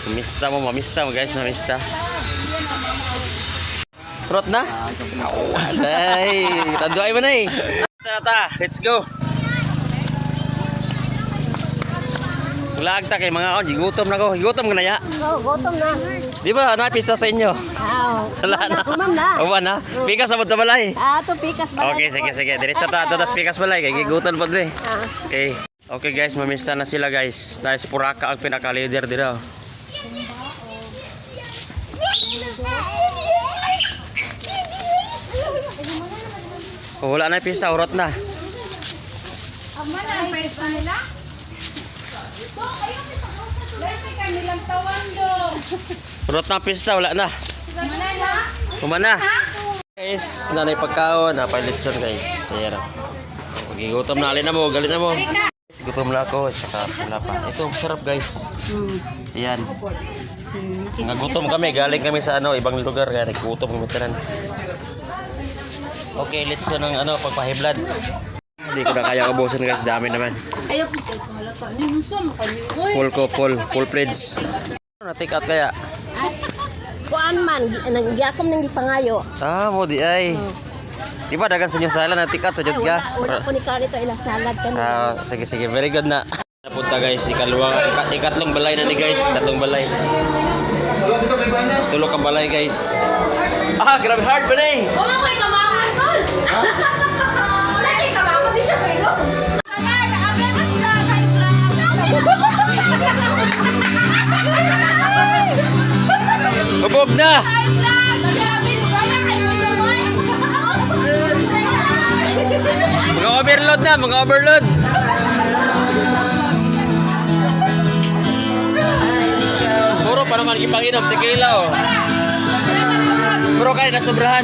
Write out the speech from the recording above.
Mamista mo guys, mamista. Trot na? Ay, tanduay mo na eh. Let's go. Lagta kay mga gutom na ko. Gutom ka na ya? Oo, gutom na. Di ba, pista sa inyo? Wala na. Kumam na. Uwan na? Pikas sa mga balay. Ito pikas balay. Okay, sige. Diretso ta, tas pikas balay. Kaya gigutan po dre. Okay. Okay guys, mamista na sila guys. Dahil si Puraka ang pinaka-leader dito. Oh, wala na yung pista, urot na. Urot na pista, wala na. Kumana. Guys, nanay pagkaon, napalitson guys. Ayan. Pagigutom na, alin na mo, galit na mo. Guys, gutom na ako, tsaka wala pa. Ito, sarap guys. Ayan. Nagutom kami, galing kami sa ibang lugar, kaya naggutom kami tanan. Okay, let's go ng pagpahiblad. Hindi ko na kaya kabusin guys, dami naman. Full pledge. Na-take out kaya? Kuan man, nagyakom nang gipangayo. Mo di ay. Di ba dagan sa inyo sala na-take out jud ka? Wala ko ni Carito ilang salad kanina. Sige, very good na. Napunta guys, ikatlong balay na ni guys, tatlong balay. Tulog ang balay guys. Grabe hard ba na eh. Kumakoy kamangan tol. Kasi kamangan din siya pwede. Ubog na! Mga overload! Puro pa naman ipanginom, tequila oh. Puro kayo nasobrahan.